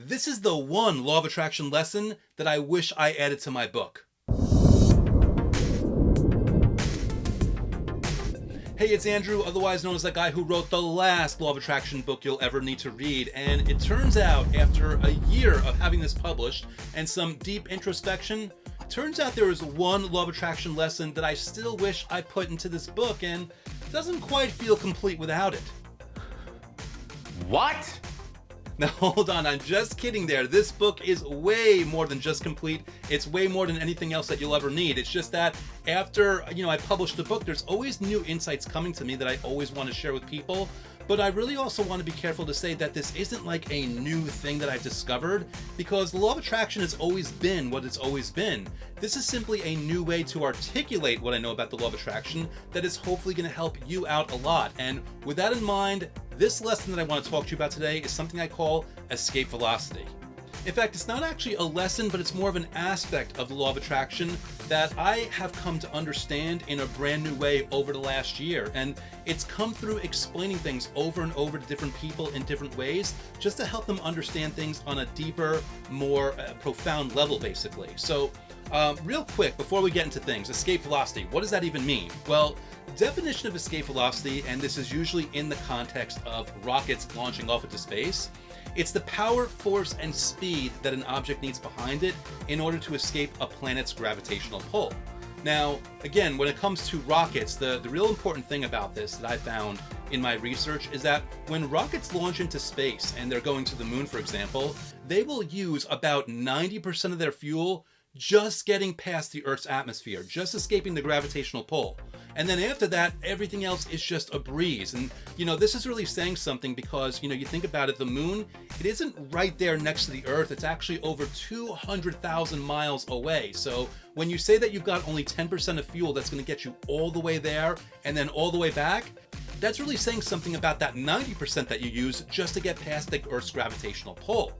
This is the one law of attraction lesson that I wish I added to my book. Hey, it's Andrew, otherwise known as the guy who wrote the last law of attraction book you'll ever need to read. And it turns out, after a year of having this published and some deep introspection, turns out there is one law of attraction lesson that I still wish I put into this book and doesn't quite feel complete without it. What? Now hold on, I'm just kidding there. This book is way more than just complete. It's way more than anything else that you'll ever need. It's just that after, I published the book, there's always new insights coming to me that I always want to share with people. But I really also want to be careful to say that this isn't like a new thing that I've discovered, because the law of attraction has always been what it's always been. This is simply a new way to articulate what I know about the law of attraction that is hopefully going to help you out a lot. And with that in mind, this lesson that I want to talk to you about today is something I call escape velocity. In fact, it's not actually a lesson, but it's more of an aspect of the law of attraction that I have come to understand in a brand new way over the last year. And it's come through explaining things over and over to different people in different ways, just to help them understand things on a deeper, more profound level, basically. So real quick, before we get into things, escape velocity, what does that even mean? Well, definition of escape velocity, and this is usually in the context of rockets launching off into space, it's the power, force, and speed that an object needs behind it in order to escape a planet's gravitational pull. Now, again, when it comes to rockets, the real important thing about this that I found in my research is that when rockets launch into space and they're going to the moon, for example, they will use about 90% of their fuel just getting past the Earth's atmosphere, just escaping the gravitational pull. And then after that, everything else is just a breeze. And, this is really saying something because, you think about it, the moon, it isn't right there next to the Earth. It's actually over 200,000 miles away. So when you say that you've got only 10% of fuel that's going to get you all the way there and then all the way back, that's really saying something about that 90% that you use just to get past the Earth's gravitational pull.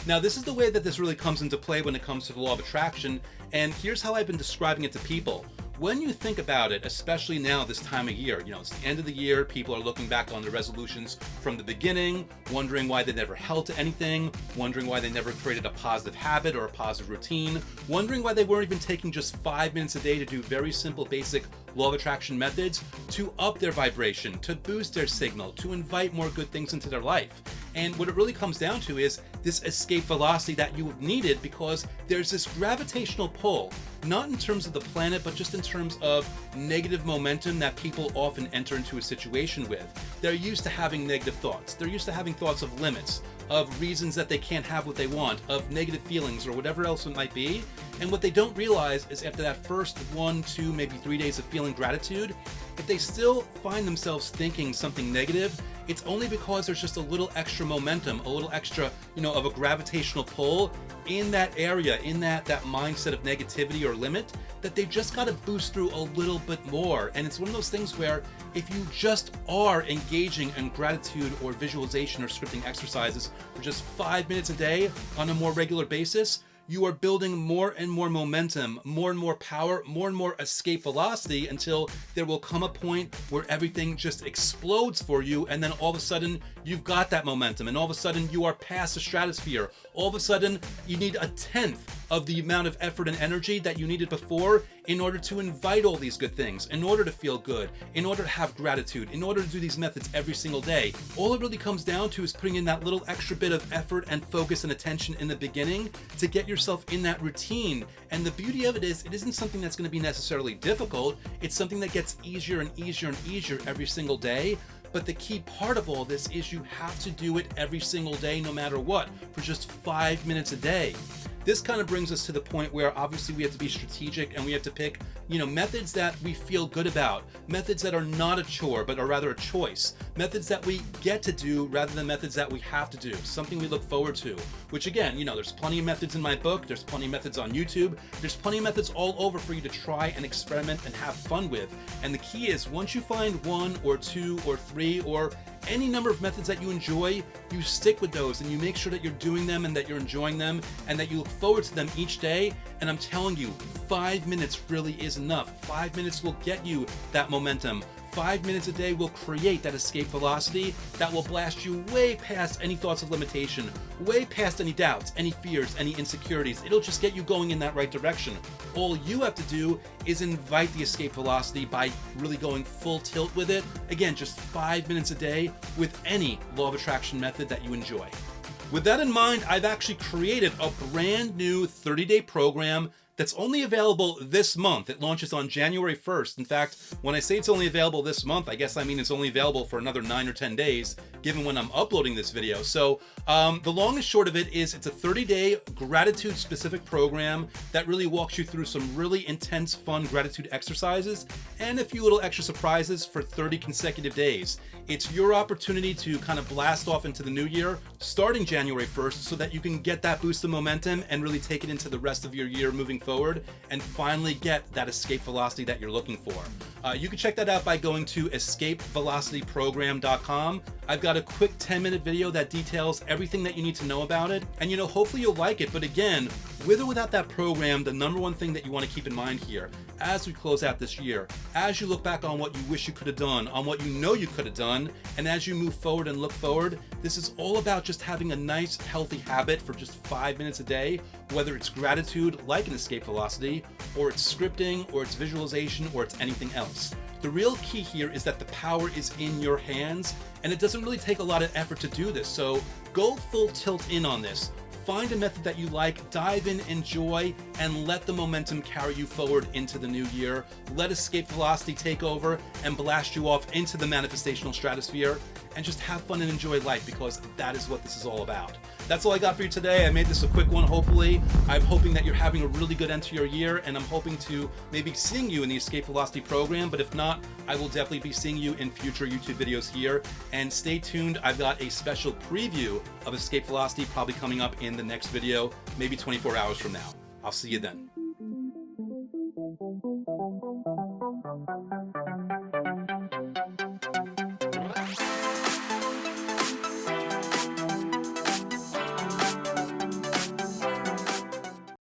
Now, this is the way that this really comes into play when it comes to the law of attraction, and here's how I've been describing it to people. When you think about it, especially now this time of year, it's the end of the year, people are looking back on their resolutions from the beginning, wondering why they never held to anything, wondering why they never created a positive habit or a positive routine, wondering why they weren't even taking just 5 minutes a day to do very simple, basic law of attraction methods to up their vibration, to boost their signal, to invite more good things into their life. And what it really comes down to is this escape velocity that you needed, because there's this gravitational pull, not in terms of the planet, but just in terms of negative momentum that people often enter into a situation with. They're used to having negative thoughts. They're used to having thoughts of limits, of reasons that they can't have what they want, of negative feelings or whatever else it might be. And what they don't realize is after that first 1, 2, maybe 3 days of feeling gratitude, if they still find themselves thinking something negative, it's only because there's just a little extra momentum, a little extra, of a gravitational pull in that area, in that mindset of negativity or limit, that they've just got to boost through a little bit more. And it's one of those things where if you just are engaging in gratitude or visualization or scripting exercises for just 5 minutes a day on a more regular basis, you are building more and more momentum, more and more power, more and more escape velocity, until there will come a point where everything just explodes for you, and then all of a sudden you've got that momentum, and all of a sudden you are past the stratosphere. All of a sudden you need 1/10 of the amount of effort and energy that you needed before in order to invite all these good things, in order to feel good, in order to have gratitude, in order to do these methods every single day. All it really comes down to is putting in that little extra bit of effort and focus and attention in the beginning to get yourself in that routine. And the beauty of it is, it isn't something that's going to be necessarily difficult. It's something that gets easier and easier and easier every single day. But the key part of all this is you have to do it every single day, no matter what, for just 5 minutes a day. This kind of brings us to the point where obviously we have to be strategic and we have to pick, methods that we feel good about, methods that are not a chore, but are rather a choice, methods that we get to do rather than methods that we have to do, something we look forward to, which again, there's plenty of methods in my book, there's plenty of methods on YouTube, there's plenty of methods all over for you to try and experiment and have fun with. And the key is, once you find 1 or 2 or 3 or any number of methods that you enjoy, you stick with those and you make sure that you're doing them and that you're enjoying them and that you look forward to them each day. And I'm telling you, 5 minutes really is enough. 5 minutes will get you that momentum. 5 minutes a day will create that escape velocity that will blast you way past any thoughts of limitation, way past any doubts, any fears, any insecurities. It'll just get you going in that right direction. All you have to do is invite the escape velocity by really going full tilt with it. Again, just 5 minutes a day with any law of attraction method that you enjoy. With that in mind, I've actually created a brand new 30-day program that's only available this month. It launches on January 1st. In fact, when I say it's only available this month, I guess I mean it's only available for another 9 or 10 days, given when I'm uploading this video. So the long and short of it is it's a 30-day gratitude-specific program that really walks you through some really intense, fun gratitude exercises and a few little extra surprises for 30 consecutive days. It's your opportunity to kind of blast off into the new year, starting January 1st, so that you can get that boost of momentum and really take it into the rest of your year moving forward and finally get that escape velocity that you're looking for. You can check that out by going to escapevelocityprogram.com. I've got a quick 10-minute video that details everything that you need to know about it. And hopefully you'll like it. But again, with or without that program, the number one thing that you want to keep in mind here, as we close out this year, as you look back on what you wish you could have done, on what you know you could have done, and as you move forward and look forward, this is all about just having a nice, healthy habit for just 5 minutes a day, whether it's gratitude, like an escape velocity, or it's scripting, or it's visualization, or it's anything else. The real key here is that the power is in your hands, and it doesn't really take a lot of effort to do this. So go full tilt in on this. Find a method that you like, dive in, enjoy, and let the momentum carry you forward into the new year. Let escape velocity take over and blast you off into the manifestational stratosphere, and just have fun and enjoy life, because that is what this is all about. That's all I got for you today. I made this a quick one, hopefully. I'm hoping that you're having a really good end to your year, and I'm hoping to maybe seeing you in the Escape Velocity program, but if not, I will definitely be seeing you in future YouTube videos here. And stay tuned, I've got a special preview of Escape Velocity probably coming up in the next video, maybe 24 hours from now. I'll see you then.